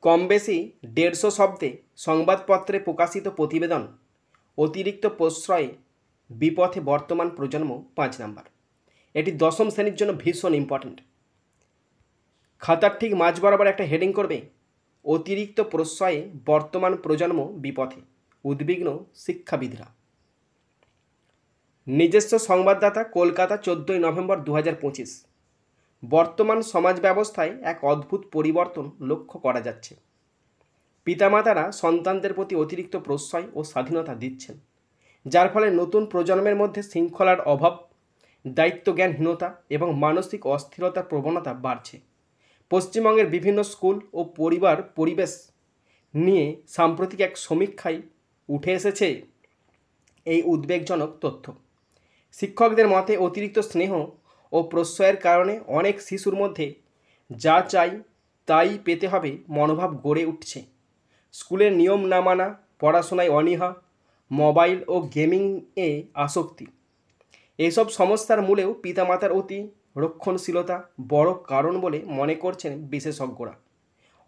কম বেশি 150 শব্দে সংবাদপত্রে প্রকাশিত প্রতিবেদন অতিরিক্ত প্রশ্রয়ে বিপথে বর্তমান প্রজন্ম 5 নাম্বার। এটি দশম শ্রেণীর জন্য ভীষণ ইম্পর্ট্যান্ট। খাতার ঠিক মাঝ বরাবর একটা হেডিং করবে, অতিরিক্ত প্রশ্রয়ে বর্তমান প্রজন্ম বিপথে, উদ্বিগ্ন শিক্ষাবিদরা। নিজস্ব সংবাদদাতা, কলকাতা, 14 নভেম্বর 2025। বর্তমান সমাজ ব্যবস্থায় এক অদ্ভুত পরিবর্তন লক্ষ্য করা যাচ্ছে। পিতামাতারা সন্তানদের প্রতি অতিরিক্ত প্রশ্রয় ও স্বাধীনতা দিচ্ছেন, যার ফলে নতুন প্রজন্মের মধ্যে শৃঙ্খলার অভাব, দায়িত্বজ্ঞানহীনতা এবং মানসিক অস্থিরতার প্রবণতা বাড়ছে। পশ্চিমবঙ্গের বিভিন্ন স্কুল ও পরিবার পরিবেশ নিয়ে সাম্প্রতিক এক সমীক্ষায় উঠে এসেছে এই উদ্বেগজনক তথ্য। শিক্ষকদের মতে অতিরিক্ত স্নেহ ও প্রশ্রয়ের কারণে অনেক শিশুর মধ্যে যা চাই তাই পেতে হবে মনোভাব গড়ে উঠছে। স্কুলের নিয়ম না মানা, পড়াশোনায় অনীহা, মোবাইল ও গেমিংয়ে আসক্তি, এইসব সমস্যার মূলেও পিতামাতার অতি রক্ষণশীলতা বড় কারণ বলে মনে করছেন বিশেষজ্ঞরা।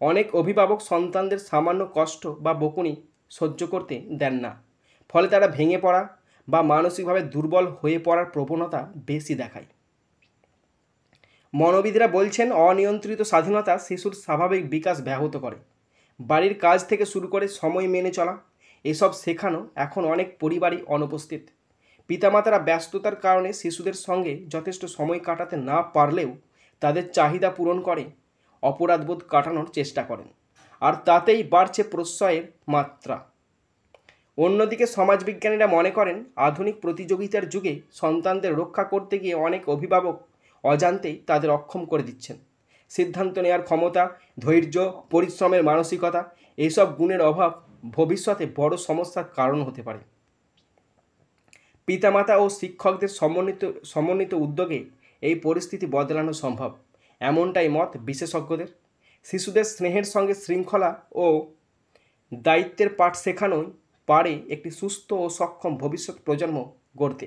অনেক অভিভাবক সন্তানদের সামান্য কষ্ট বা বকুনি সহ্য করতে দেন না, ফলে তারা ভেঙে পড়া বা মানসিকভাবে দুর্বল হয়ে পড়ার প্রবণতা বেশি দেখায়। মনোবিদরা বলছেন, অনিয়ন্ত্রিত স্বাধীনতা শিশুর স্বাভাবিক বিকাশ ব্যাহত করে। বাড়ির কাজ থেকে শুরু করে সময় মেনে চলা, এসব শেখানো এখন অনেক পরিবারই অনুপস্থিত। পিতামাতারা ব্যস্ততার কারণে শিশুদের সঙ্গে যথেষ্ট সময় কাটাতে না পারলেও তাদের চাহিদা পূরণ করে অপরাধবোধ কাটানোর চেষ্টা করেন, আর তাতেই বাড়ছে প্রশ্রয়ের মাত্রা। অন্যদিকে সমাজবিজ্ঞানীরা মনে করেন, আধুনিক প্রতিযোগিতার যুগে সন্তানদের রক্ষা করতে গিয়ে অনেক অভিভাবক অজান্তেই তাদের অক্ষম করে দিচ্ছেন। সিদ্ধান্ত নেওয়ার ক্ষমতা, ধৈর্য, পরিশ্রমের মানসিকতা, এইসব গুণের অভাব ভবিষ্যতে বড় সমস্যার কারণ হতে পারে। পিতামাতা ও শিক্ষকদের সমন্বিত উদ্যোগে এই পরিস্থিতি বদলানো সম্ভব, এমনটাই মত বিশেষজ্ঞদের। শিশুদের স্নেহের সঙ্গে শৃঙ্খলা ও দায়িত্বের পাঠ শেখানোই পারে একটি সুস্থ ও সক্ষম ভবিষ্যৎ প্রজন্ম গড়তে।